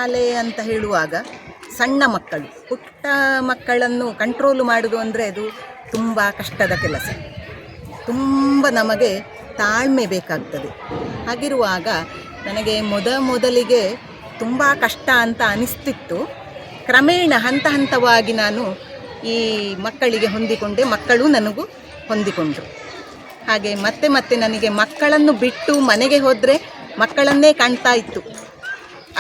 ಶಾಲೆ ಅಂತ ಹೇಳುವಾಗ ಸಣ್ಣ ಮಕ್ಕಳು, ಪುಟ್ಟ ಮಕ್ಕಳನ್ನು ಕಂಟ್ರೋಲು ಮಾಡೋದು ಅಂದರೆ ಅದು ತುಂಬ ಕಷ್ಟದ ಕೆಲಸ. ತುಂಬ ನಮಗೆ ತಾಳ್ಮೆ ಬೇಕಾಗ್ತದೆ. ಹಾಗಿರುವಾಗ ನನಗೆ ಮೊದಲಿಗೆ ತುಂಬ ಕಷ್ಟ ಅಂತ ಅನಿಸ್ತಿತ್ತು. ಕ್ರಮೇಣ ಹಂತ ಹಂತವಾಗಿ ನಾನು ಈ ಮಕ್ಕಳಿಗೆ ಹೊಂದಿಕೊಂಡೆ, ಮಕ್ಕಳು ನನಗೂ ಹೊಂದಿಕೊಂಡರು. ಹಾಗೆ ಮತ್ತೆ ನನಗೆ ಮಕ್ಕಳನ್ನು ಬಿಟ್ಟು ಮನೆಗೆ ಹೋದರೆ ಮಕ್ಕಳನ್ನೇ ಕಾಣ್ತಾ ಇತ್ತು.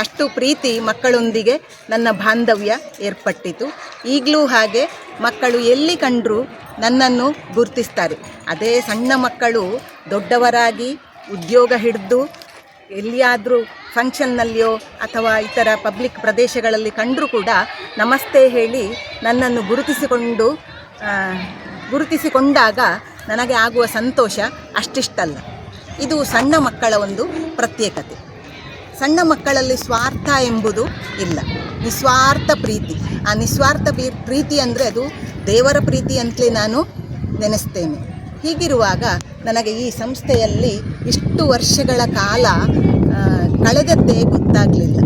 ಅಷ್ಟು ಪ್ರೀತಿ ಮಕ್ಕಳೊಂದಿಗೆ ನನ್ನ ಬಾಂಧವ್ಯ ಏರ್ಪಟ್ಟಿತು. ಈಗಲೂ ಹಾಗೆ ಮಕ್ಕಳು ಎಲ್ಲಿ ಕಂಡರೂ ನನ್ನನ್ನು ಗುರುತಿಸ್ತಾರೆ. ಅದೇ ಸಣ್ಣ ಮಕ್ಕಳು ದೊಡ್ಡವರಾಗಿ ಉದ್ಯೋಗ ಹಿಡಿದು ಎಲ್ಲಿಯಾದರೂ ಫಂಕ್ಷನ್ನಲ್ಲಿಯೋ ಅಥವಾ ಇತರ ಪಬ್ಲಿಕ್ ಪ್ರದೇಶಗಳಲ್ಲಿ ಕಂಡರೂ ಕೂಡ ನಮಸ್ತೆ ಹೇಳಿ ನನ್ನನ್ನು ಗುರುತಿಸಿಕೊಂಡಾಗ ನನಗೆ ಆಗುವ ಸಂತೋಷ ಅಷ್ಟಿಷ್ಟಲ್ಲ. ಇದು ಸಣ್ಣ ಮಕ್ಕಳ ಒಂದು ಪ್ರತ್ಯೇಕತೆ. ಸಣ್ಣ ಮಕ್ಕಳಲ್ಲಿ ಸ್ವಾರ್ಥ ಎಂಬುದು ಇಲ್ಲ, ನಿಸ್ವಾರ್ಥ ಪ್ರೀತಿ. ಆ ನಿಸ್ವಾರ್ಥ ಪ್ರೀತಿ ಅಂದರೆ ಅದು ದೇವರ ಪ್ರೀತಿ ಅಂತಲೇ ನಾನು ನೆನೆಸ್ತೇನೆ. ಹೀಗಿರುವಾಗ ನನಗೆ ಈ ಸಂಸ್ಥೆಯಲ್ಲಿ ಇಷ್ಟು ವರ್ಷಗಳ ಕಾಲ ಕಳೆದದ್ದೇ ಗೊತ್ತಾಗಲಿಲ್ಲ.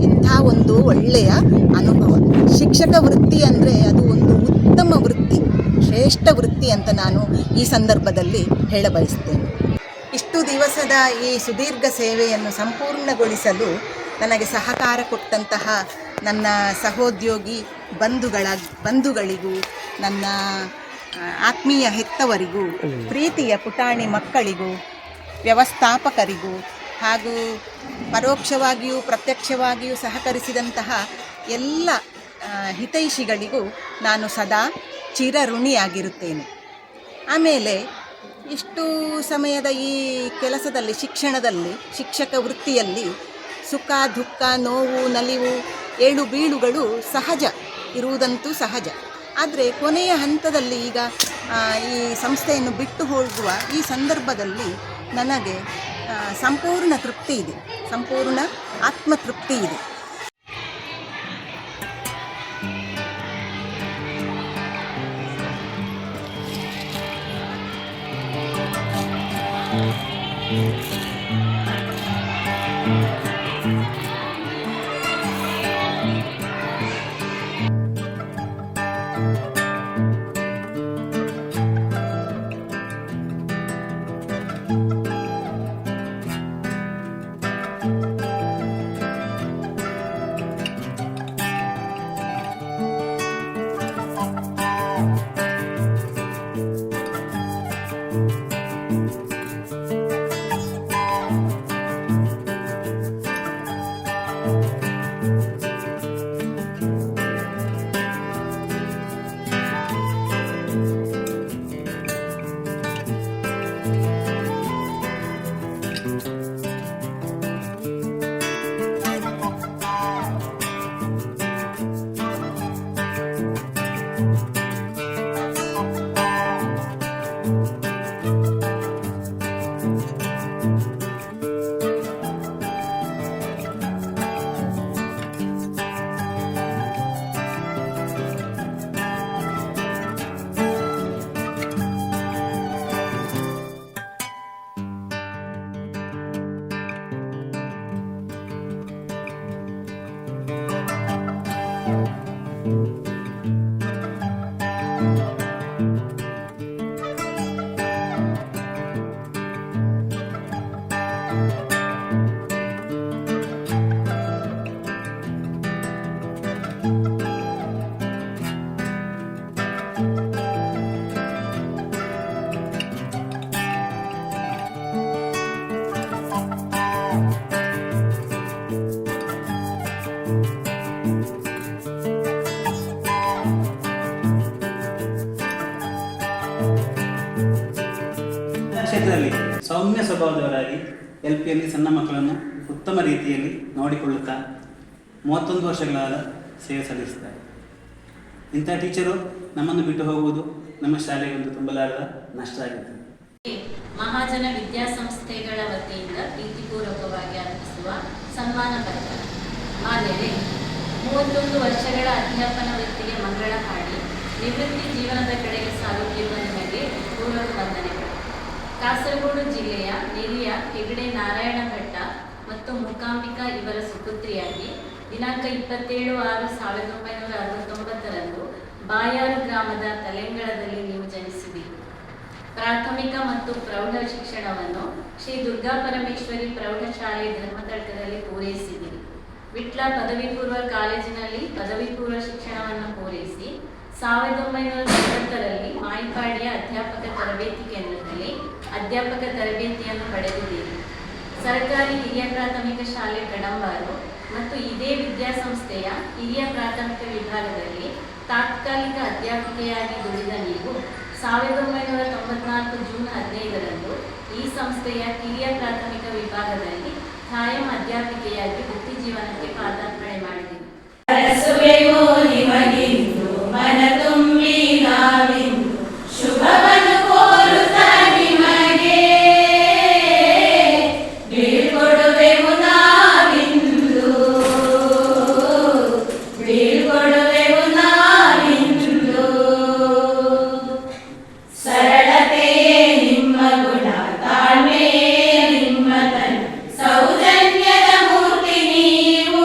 ಇಂಥ ಒಂದು ಒಳ್ಳೆಯ ಅನುಭವ. ಶಿಕ್ಷಕ ವೃತ್ತಿ ಅಂದರೆ ಅದು ಒಂದು ಉತ್ತಮ ವೃತ್ತಿ, ಶ್ರೇಷ್ಠ ವೃತ್ತಿ ಅಂತ ನಾನು ಈ ಸಂದರ್ಭದಲ್ಲಿ ಹೇಳಬಯಸ್ತೇನೆ. ಇಷ್ಟು ದಿವಸದ ಈ ಸುದೀರ್ಘ ಸೇವೆಯನ್ನು ಸಂಪೂರ್ಣಗೊಳಿಸಲು ನನಗೆ ಸಹಕಾರ ಕೊಟ್ಟಂತಹ ನನ್ನ ಸಹೋದ್ಯೋಗಿ ಬಂಧುಗಳಿಗೂ, ನನ್ನ ಆತ್ಮೀಯ ಹೆತ್ತವರಿಗೂ, ಪ್ರೀತಿಯ ಪುಟಾಣಿ ಮಕ್ಕಳಿಗೂ, ವ್ಯವಸ್ಥಾಪಕರಿಗೂ ಹಾಗೂ ಪರೋಕ್ಷವಾಗಿಯೂ ಪ್ರತ್ಯಕ್ಷವಾಗಿಯೂ ಸಹಕರಿಸಿದಂತಹ ಎಲ್ಲ ಹಿತೈಷಿಗಳಿಗೂ ನಾನು ಸದಾ ಚಿರಋಣಿಯಾಗಿರುತ್ತೇನೆ. ಆಮೇಲೆ ಇಷ್ಟು ಸಮಯದ ಈ ಕೆಲಸದಲ್ಲಿ, ಶಿಕ್ಷಣದಲ್ಲಿ, ಶಿಕ್ಷಕ ವೃತ್ತಿಯಲ್ಲಿ ಸುಖ ದುಃಖ, ನೋವು ನಲಿವು, ಏಳು ಬೀಳುಗಳು ಸಹಜ ಇರುವುದಂತೂ ಸಹಜ. ಆದರೆ ಕೊನೆಯ ಹಂತದಲ್ಲಿ ಈಗ ಈ ಸಂಸ್ಥೆಯನ್ನು ಬಿಟ್ಟು ಹೋಗುವ ಈ ಸಂದರ್ಭದಲ್ಲಿ ನನಗೆ ಸಂಪೂರ್ಣ ತೃಪ್ತಿ ಇದೆ, ಸಂಪೂರ್ಣ ಆತ್ಮತೃಪ್ತಿ ಇದೆ. ಕ್ಷೇತ್ರದಲ್ಲಿ ಸೌಮ್ಯ ಸ್ವಭಾವದವರಾಗಿ LPಯಲ್ಲಿ ಸಣ್ಣ ಮಕ್ಕಳನ್ನು ಉತ್ತಮ ರೀತಿಯಲ್ಲಿ ನೋಡಿಕೊಳ್ಳುತ್ತಾ 31 ವರ್ಷಗಳಾದ ಸೇವೆ ಸಲ್ಲಿಸುತ್ತಾರೆ. ಇಂಥ ಟೀಚರು ನಮ್ಮನ್ನು ಬಿಟ್ಟು ಹೋಗುವುದು ನಮ್ಮ ಶಾಲೆಗೆ ಒಂದು ತುಂಬಲಾರದ ನಷ್ಟ ಆಗಿದೆ. ಮಹಾಜನ ವಿದ್ಯಾಸಂಸ್ಥೆಗಳ ವತಿಯಿಂದ ಪ್ರೀತಿಪೂರ್ವಕವಾಗಿ ಅರ್ಪಿಸುವ ಸನ್ಮಾನ ಪತ್ರ. ಮಾನ್ಯರೇ, 31 ವರ್ಷಗಳ ಅಧ್ಯಾಪನ ವೃತ್ತಿಗೆ ಮಂಗಳ ಹಾಡಿ ನಿವೃತ್ತಿ ಜೀವನದ ಕಡೆಗೆ ಸಾಗುತ್ತಿರುವ ನಿಮಗೆ ಪೂರ್ವ ವಂದನೆಗಳು. ಕಾಸರಗೋಡು ಜಿಲ್ಲೆಯ ನೆರಿಯ ಹೆಗಡೆ ನಾರಾಯಣ ಭಟ್ಟ ಮತ್ತು ಮೂಕಾಂಬಿಕಾ ಇವರ ಸುಪುತ್ರಿಯಾಗಿ ದಿನಾಂಕ 27/6/1969 ಬಾಯಾರು ಗ್ರಾಮದ ತಲೆಂಗಳದಲ್ಲಿ ನೀವು ಜನಿಸಿದಿರಿ. ಪ್ರಾಥಮಿಕ ಮತ್ತು ಪ್ರೌಢ ಶಿಕ್ಷಣವನ್ನು ಶ್ರೀ ದುರ್ಗಾ ಪರಮೇಶ್ವರಿ ಪ್ರೌಢಶಾಲೆ ಧರ್ಮತಳಕದಲ್ಲಿ ಪೂರೈಸಿದಿರಿ. ವಿಟ್ಲ ಪದವಿ ಪೂರ್ವ ಕಾಲೇಜಿನಲ್ಲಿ ಪದವಿ ಪೂರ್ವ ಶಿಕ್ಷಣವನ್ನು ಪೂರೈಸಿ 1990ರಲ್ಲಿ ಮಾಯಿಪಾಡಿಯ ಅಧ್ಯಾಪಕ ತರಬೇತಿ ಕೇಂದ್ರದಲ್ಲಿ ಅಧ್ಯಾಪಕ ತರಬೇತಿಯನ್ನು ಪಡೆದಿದ್ದೀರಿ. ಸರ್ಕಾರಿ ಹಿರಿಯ ಪ್ರಾಥಮಿಕ ಶಾಲೆ ಕಡಂಬಾರು ಮತ್ತು ಇದೇ ವಿದ್ಯಾಸಂಸ್ಥೆಯ ಹಿರಿಯ ಪ್ರಾಥಮಿಕ ವಿಭಾಗದಲ್ಲಿ ತಾತ್ಕಾಲಿಕ ಅಧ್ಯಾಪಕಿಯಾಗಿ ದುಡಿದ ನೀವು 1994 ಜೂನ್ 15ರಂದು ಈ ಸಂಸ್ಥೆಯ ಕಿರಿಯ ಪ್ರಾಥಮಿಕ ವಿಭಾಗದಲ್ಲಿ ಖಾಯಂ ಅಧ್ಯಾಪಿಕೆಯಾಗಿ ವೃತ್ತಿ ಜೀವನಕ್ಕೆ ಪಾದಾರ್ಪಣೆ ಮಾಡಿದ್ದೀರಿ. ಮನ ತುಂಬಿ ನಾವಿಂದು ಶುಭವನ್ನು ಕೋರುತ್ತಾ ನಿಮಗೆ ಬೀಳ್ಕೊಡುವೆವು ನಾವಿಂದು ಸರಳತೆಯೇ ನಿಮ್ಮ ಗುಣ, ತಾಳ್ಮೆಯೇ ನಿಮ್ಮ ತನ, ಸೌಜನ್ಯದ ಮೂರ್ತಿ ನೀವು,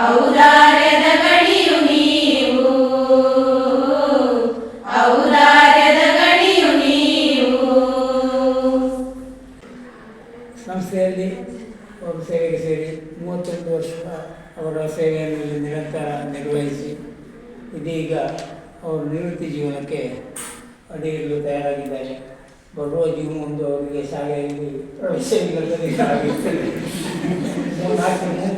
ಔದಾರ್ಯದ ಗಣಿಯು ನೀವು, ಔದಾರ್ಯದ ಗಣಿಯು ನೀವು. ಸಂಸ್ಥೆಯಲ್ಲಿ ಅವರು ಸೇವೆಗೆ ಸೇರಿ 31 ವರ್ಷ ಅವರ ಸೇವೆಯನ್ನು ನಿರಂತರ ನಿರ್ವಹಿಸಿ ಇದೀಗ ಅವರು ನಿವೃತ್ತಿ ಜೀವನಕ್ಕೆ ಅಡಿಯಿರಲು ತಯಾರಾಗಿದ್ದಾರೆ. ಬರುವ ಜೂನ್ 1 ಅವರಿಗೆ ಶಾಲೆಯಲ್ಲಿ ಪ್ರವೇಶ ಆಗಿರ್ತದೆ.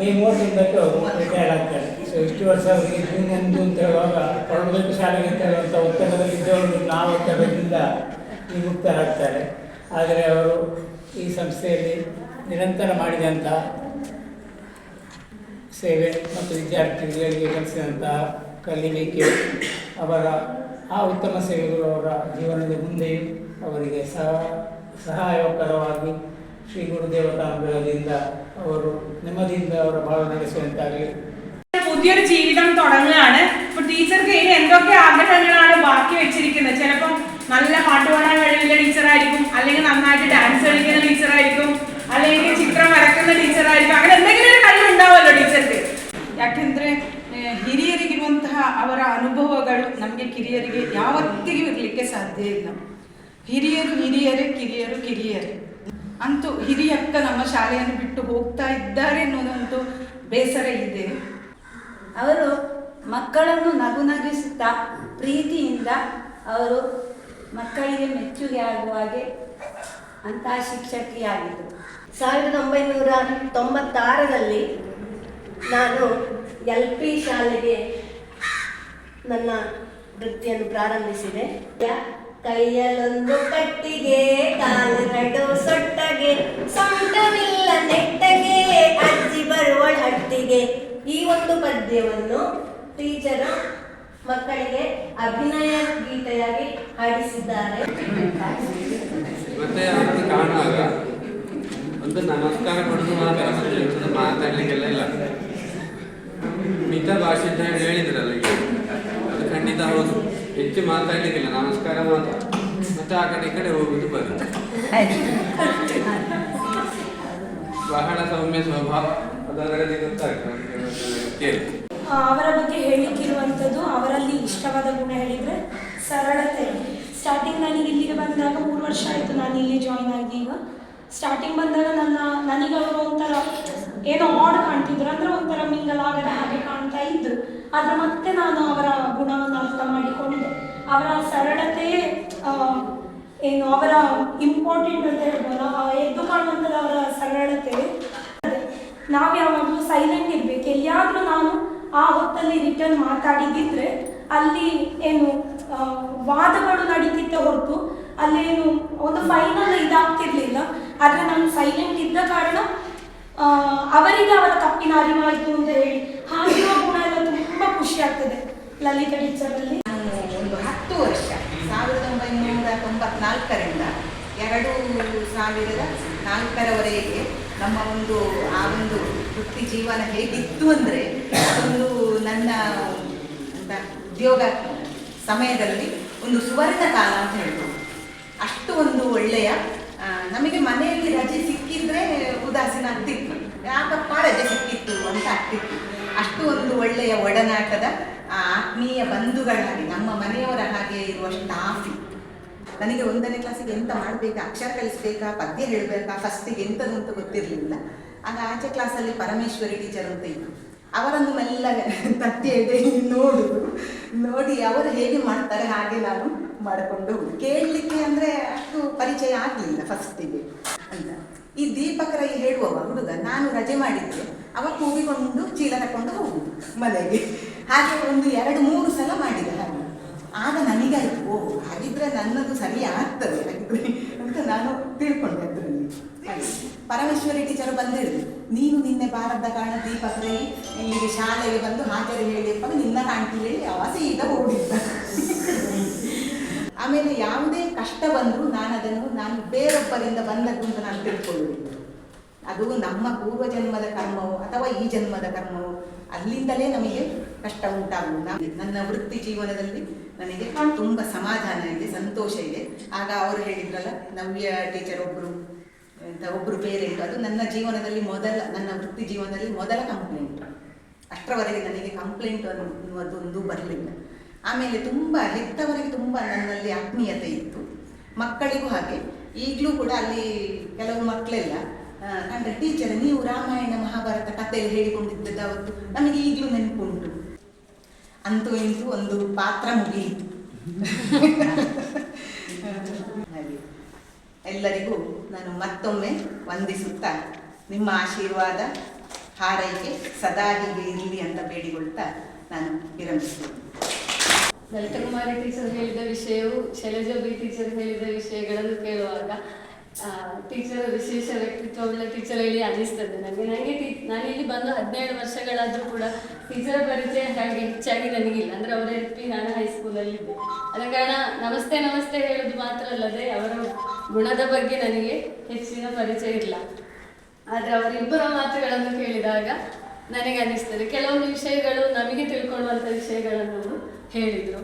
ಮೇ 31ಕ್ಕೆ ಅವರು ರಿಟೈರ್ ಆಗ್ತಾರೆ. ಸೊ ಇಷ್ಟು ವರ್ಷ ಅವರಿಗೆ ಜೂನ್ 1 ಅಂತ ಹೇಳುವಾಗ ಹೊರಡಬೇಕು ಶಾಲೆಗೆ ಅಂತ ಹೇಳುವಂಥ ಒತ್ತಡದಲ್ಲಿದ್ದವರು ನಾವು ಒತ್ತಡದಿಂದ ವಿಮುಕ್ತರಾಗ್ತಾರೆ. ಆದರೆ ಅವರು ಈ ಸಂಸ್ಥೆಯಲ್ಲಿ ನಿರಂತರ ಮಾಡಿದಂಥ ಸೇವೆ ಮತ್ತು ವಿದ್ಯಾರ್ಥಿಗಳಿಗೆ ಕಲಿಸಿದಂತಹ ಕಲಿಲಿಕ್ಕೆ ಅವರ ಆ ಉತ್ತಮ ಸೇವೆಗಳು ಅವರ ಜೀವನದ ಮುಂದೆಯೂ ಅವರಿಗೆ ಸಹಾಯಕರವಾಗಿ ಶ್ರೀ ഗുരുദേവതാനുഗ്രഹದಿಂದ ಅವರು ನೆಮ್ಮದಿಯಿಂದ അവರ ഭാവന ನಡೆಸುವಂತಾಗಲಿ. പുതിയൊരു ജീവിതം തുടങ്ങുകയാണ്. ഇപ്പോൾ ടീച്ചർക്ക് ഇനി എന്തൊക്കെ ആഗ്രഹങ്ങളാണ് ബാക്കി വെച്ചിരിക്കുന്നത്? ചിലപ്പോൾ നല്ല പാട്ട് പാടാൻ കഴിവുള്ള ടീച്ചറായിരിക്കും, അല്ലെങ്കിൽ നന്നായിട്ട് ഡാൻസ് കളിക്കുന്ന ടീച്ചറായിരിക്കും, അല്ലെങ്കിൽ ചിത്രം വരക്കുന്ന ടീച്ചറായിരിക്കും. അങ്ങനെ എന്തെങ്കിലും ഒരു കഴിവുണ്ടാവുമല്ലോ ടീച്ചർക്ക്. ಯಾಕೆಂದರೆ ಹಿರಿಯರಿಗಿರುವಂತಹ ಅವರ ಅನುಭವಗಳು ನಮಗೆ ಕಿರಿಯರಿಗೆ ಯಾವತ್ತಿಗೂ ಇರಲಿಕ್ಕೆ ಸಾಧ್ಯ ಇಲ್ಲ. ಹಿರಿಯರು ಹಿರಿಯರೇ, ಕಿರಿಯರು ಕಿರಿಯರೇ. ಅಂತೂ ಹಿರಿಯಕ್ಕ ನಮ್ಮ ಶಾಲೆಯನ್ನು ಬಿಟ್ಟು ಹೋಗ್ತಾ ಇದ್ದಾರೆ ಅನ್ನೋದಂತೂ ಬೇಸರ ಇದೆ. ಅವರು ಮಕ್ಕಳನ್ನು ನಗುನಗಿಸುತ್ತಾ ಪ್ರೀತಿಯಿಂದ ಅವರು ಮಕ್ಕಳಿಗೆ ಮೆಚ್ಚುಗೆ ಆಗುವ ಹಾಗೆ ಅಂತಹ ಶಿಕ್ಷಕಿಯಾಗಿದ್ದರು. 1996ರಲ್ಲಿ ನಾನು LP ಶಾಲೆಗೆ ನನ್ನ ವೃತ್ತಿಯನ್ನು ಪ್ರಾರಂಭಿಸಿದೆ. ಕೈಯಲ್ಲೊಂದು ಕಟ್ಟಿಗೆ, ಕಾಲೆರಡು ಸೊಟ್ಟಗೆ, ಸೊಂಟವಿಲ್ಲ ನೆಟ್ಟಗೆ, ಅಜ್ಜಿ ಬರುವಳ ಹಟ್ಟಿಗೆ. ಈ ಒಂದು ಪದ್ಯವನ್ನು ಟೀಚರು ಮಕ್ಕಳಿಗೆ ಅಭಿನಯ ಗೀತೆಯಾಗಿ ಹಾಡಿಸಿದ್ದಾರೆ. ಮತ್ತೆ ಅವರನ್ನು ಕಾಣುವಾಗ ಒಂದು ನಮಸ್ಕಾರ ಕೊಡೋದು ಮಾತ್ರ, ಮಾತಾಡ್ಲಿಕ್ಕೆಲ್ಲ ಇಲ್ಲ. ಮಿತ ಭಾಷೆ ಅಂತ ಹೇಳಿದ್ರಲ್ಲ ಈಗ, ಅದು ಖಂಡಿತ ಹೌದು. ಹೆಚ್ಚು ಮಾತಾಡ್ಲಿಕ್ಕಿಲ್ಲ, ನಮಸ್ಕಾರ ಮಾತ್ರ. ಮತ್ತೆ ಆ ಕಡೆ ಈ ಕಡೆ ಹೋಗುದು ಬರುತ್ತೆ. ಬಹಳ ಸೌಮ್ಯ ಸ್ವಭಾವ, ಅದರಲ್ಲಿ ಗೊತ್ತಾಗ್ತದೆ. ಅವರ ಬಗ್ಗೆ ಹೇಳಲಿಕ್ಕಿರುವಂಥದ್ದು, ಅವರಲ್ಲಿ ಇಷ್ಟವಾದ ಗುಣ ಹೇಳಿದರೆ ಸರಳತೆ. ಸ್ಟಾರ್ಟಿಂಗ್ ನನಗೆ ಇಲ್ಲಿಗೆ ಬಂದಾಗ 3 ವರ್ಷ ಆಯಿತು ನಾನು ಇಲ್ಲಿ ಜಾಯ್ನ್ ಆಗಿ. ಈಗ ಸ್ಟಾರ್ಟಿಂಗ್ ಬಂದಾಗ ನನಗೆ ಅವರು ಒಂಥರ ಏನೋ ಆಡ್ ಕಾಣ್ತಿದ್ರು, ಅಂದರೆ ಒಂಥರ ಮಿಂಗಲ್ ಆಗದ ಹಾಗೆ ಕಾಣ್ತಾ ಇದ್ದರು. ಆದರೆ ಮತ್ತೆ ನಾನು ಅವರ ಗುಣವನ್ನು ಅರ್ಥ ಮಾಡಿಕೊಂಡಿದ್ದೆ. ಅವರ ಸರಳತೆಯೇ ಏನು ಅವರ ಇಂಪಾರ್ಟೆಂಟ್ ಅಂತ ಹೇಳ್ಬೋದು. ಎದ್ದು ಕಾಣುವಂಥದ್ದು ಅವರ ಸರಳತೆ. ನಾವು ಯಾವಾಗಲೂ ಸೈಲೆಂಟ್ ಇರಬೇಕು. ಎಲ್ಲಿಯಾದರೂ ನಾನು ಆ ಹೊತ್ತಲ್ಲಿ ರಿಟರ್ನ್ ಮಾತಾಡಿದ್ದಿದ್ರೆ ಅಲ್ಲಿ ಏನು ವಾದಗಳು ನಡೀತಿದ್ದ ಹೊರತು ಅಲ್ಲೇನು ಒಂದು ಫೈನಲ್ ಇದಾಗ್ತಿರ್ಲಿಲ್ಲ. ಆದರೆ ನಾನು ಸೈಲೆಂಟ್ ಇದ್ದ ಕಾರಣ ಅವರಿಗೆ ಅವರ ತಪ್ಪಿನ ಅರಿವಾಯಿತು ಅಂತ ಹೇಳಿ ಹಾಗಿರುವ ಗುಣ ಎಲ್ಲ ತುಂಬ ಖುಷಿ ಆಗ್ತದೆ ಲಲಿತಾ ಟೀಚರಲ್ಲಿ. ಒಂದು 10 ವರ್ಷ 1994ರಿಂದ 2004ರವರೆಗೆ ನಮ್ಮ ಆ ಒಂದು ವೃತ್ತಿ ಜೀವನ ಹೇಗಿತ್ತು ಅಂದರೆ, ಒಂದು ನನ್ನ ಉದ್ಯೋಗ ಸಮಯದಲ್ಲಿ ಒಂದು ಸುವರ್ಣ ಕಾಲ ಅಂತ ಹೇಳ್ಬೋದು. ಅಷ್ಟು ಒಂದು ಒಳ್ಳೆಯ, ನಮಗೆ ಮನೆಯಲ್ಲಿ ರಜೆ ಸಿಕ್ಕಿದ್ರೆ ಉದಾಸೀನ ಆಗ್ತಿತ್ತು. ಯಾಕಪ್ಪ ರಜೆ ಸಿಕ್ಕಿ ಅಂತ ಆಗ್ತಿತ್ತು. ಅಷ್ಟು ಒಂದು ಒಳ್ಳೆಯ ಒಡನಾಟದ ಆತ್ಮೀಯ ಬಂಧುಗಳ ಹಾಗೆ, ನಮ್ಮ ಮನೆಯವರ ಹಾಗೆ ಇರುವ ಸ್ಟಾಫಿ. ನನಗೆ 1ನೇ ಕ್ಲಾಸಿಗೆ ಎಂತ ಮಾಡಬೇಕಾ, ಅಕ್ಷರ ಕಲಿಸ್ಬೇಕಾ, ಪದ್ಯ ಹೇಳಬೇಕಾ, ಫಸ್ಟಿಗೆ ಎಂಥದ್ದು ಅಂತ ಗೊತ್ತಿರಲಿಲ್ಲ. ಆಗ ಆಚೆ ಕ್ಲಾಸಲ್ಲಿ ಪರಮೇಶ್ವರಿ ಟೀಚರ್ ಅಂತ ಇತ್ತು. ಅವರನ್ನು ಮೆಲ್ಲ ತಟ್ಟೆ ನೋಡಿ ಅವರು ಹೇಗೆ ಮಾಡ್ತಾರೆ ಹಾಗೆ ನಾನು ಮಾಡಿಕೊಂಡು ಕೇಳಲಿಕ್ಕೆ ಅಂದರೆ ಅಷ್ಟು ಪರಿಚಯ ಆಗಲಿಲ್ಲ ಫಸ್ಟಿಗೆ ಅಂತ. ಈ ದೀಪಕ್ ರೈ ಹೇಳುವವ ಹುಡುಗ, ನಾನು ರಜೆ ಮಾಡಿದ್ದೆ, ಅವ ಕೂಗಿಕೊಂಡು ಚೀಲ ತಗೊಂಡು ಹೋಗುದು ಮನೆಗೆ. ಹಾಗೆ ಒಂದು 2-3 ಸಲ ಮಾಡಿದೆ ಹಾಗೆ. ಆಗ ನನಗಾಯ್ತು, ಓ ಹಾಗಿದ್ರೆ ನನ್ನದು ಸರಿ ಆಗ್ತದೆ ಹಾಗಿದ್ರೆ ಅಂತ ನಾನು ತಿಳ್ಕೊಂಡೆ ಅದರಲ್ಲಿ. ಪರಮೇಶ್ವರಿ ಟೀಚರ್ ಬಂದಿಳಿದು, ನೀನು ನಿನ್ನೆ ಬಾರದ ಕಾರಣ ದೀಪಕ್ ರೈ ಇಲ್ಲಿಗೆ ಶಾಲೆಗೆ ಬಂದು ಹಾಜರಿ ಹೇಳಿಯಪ್ಪ, ನಿನ್ನ ಕಾಣ್ತಿಲ್ಲ ಹೇಳಿ ಅವ ಸೀದಾ ಓಡಿದ್ದ. ಆಮೇಲೆ ಯಾವುದೇ ಕಷ್ಟ ಬಂದರೂ ನಾನು ಬೇರೊಬ್ಬರಿಂದ ಬಂದದ್ದು ಅಂತ ನಾನು ತಿಳ್ಕೊಳ್ಳುವುದಿಲ್ಲ. ಅದು ನಮ್ಮ ಪೂರ್ವಜನ್ಮದ ಕರ್ಮವೋ ಅಥವಾ ಈ ಜನ್ಮದ ಕರ್ಮವೋ, ಅಲ್ಲಿಂದಲೇ ನಮಗೆ ಕಷ್ಟ ಉಂಟಾಗುವುದು. ನನ್ನ ವೃತ್ತಿ ಜೀವನದಲ್ಲಿ ನನಗೆ ತುಂಬ ಸಮಾಧಾನ ಇದೆ, ಸಂತೋಷ ಇದೆ. ಆಗ ಅವರು ಹೇಳಿದ್ರಲ್ಲ, ನವ್ಯ ಟೀಚರ್ ಒಬ್ಬರು ಪೇರೆಂಟ್, ಅದು ನನ್ನ ಜೀವನದಲ್ಲಿ ನನ್ನ ವೃತ್ತಿ ಜೀವನದಲ್ಲಿ ಮೊದಲ ಕಂಪ್ಲೇಂಟ್. ಅಷ್ಟರವರೆಗೆ ನನಗೆ ಕಂಪ್ಲೇಂಟ್ ಅನ್ನುವುದೊಂದು ಬರಲಿಲ್ಲ. ಆಮೇಲೆ ತುಂಬ ಹೆತ್ತವರಿಗೆ ತುಂಬ ನನ್ನಲ್ಲಿ ಆತ್ಮೀಯತೆ ಇತ್ತು, ಮಕ್ಕಳಿಗೂ ಹಾಗೆ. ಈಗಲೂ ಕೂಡ ಅಲ್ಲಿ ಕೆಲವು ಮಕ್ಕಳೆಲ್ಲ ಕಂಡ್ರೆ, ಟೀಚರ್ ನೀವು ರಾಮಾಯಣ ಮಹಾಭಾರತ ಕಥೆಯಲ್ಲಿ ಹೇಳಿಕೊಂಡಿದ್ದದ್ದು ಅವತ್ತು ನಮಗೆ ಈಗಲೂ ನೆನಪುಂಟು. ಅಂತೂ ಇಂತೂ ಒಂದು ಪಾತ್ರ ಮುಗಿಯಿತು. ಹಾಗೆ ಎಲ್ಲರಿಗೂ ನಾನು ಮತ್ತೊಮ್ಮೆ ವಂದಿಸುತ್ತಾ, ನಿಮ್ಮ ಆಶೀರ್ವಾದ ಹಾರೈಕೆ ಸದಾ ಹೀಗೆ ಇರಲಿ ಅಂತ ಬೇಡಿಕೊಳ್ತಾ ನಾನು ವಿರಮಿಸ್ತೇನೆ. ಲಲಿತಕುಮಾರಿ ಟೀಚರ್ ಹೇಳಿದ ವಿಷಯವು ಶೈಲಜಾ ಬಿ ಟೀಚರ್ ಹೇಳಿದ ವಿಷಯಗಳನ್ನು ಕೇಳುವಾಗ ಟೀಚರ್ ವಿಶೇಷ ವ್ಯಕ್ತಿತ್ವವುಳ್ಳ ಟೀಚರ್ ಹೇಳಿ ಅನ್ನಿಸ್ತದೆ ನನಗೆ. ನಾನಿಲ್ಲಿ ಬಂದು 17 ವರ್ಷಗಳಾದರೂ ಕೂಡ ಟೀಚರ್ ಪರಿಚಯ ಹಾಗೆ ಹೆಚ್ಚಾಗಿ ನನಗಿಲ್ಲ. ಅಂದರೆ ಅವರ LP, ನಾನು ಹೈಸ್ಕೂಲಲ್ಲಿದ್ದೆ. ಆದ ಕಾರಣ ನಮಸ್ತೆ ಹೇಳೋದು ಮಾತ್ರ ಅಲ್ಲದೆ ಅವರ ಗುಣದ ಬಗ್ಗೆ ನನಗೆ ಹೆಚ್ಚಿನ ಪರಿಚಯ ಇಲ್ಲ. ಆದರೆ ಅವರಿಬ್ಬರ ಮಾತುಗಳನ್ನು ಕೇಳಿದಾಗ ನನಗೆ ಅನ್ನಿಸ್ತದೆ ಕೆಲವೊಂದು ವಿಷಯಗಳು ನಮಗೆ ತಿಳ್ಕೊಳ್ಳುವಂಥ ವಿಷಯಗಳನ್ನು ಹೇಳಿದರು.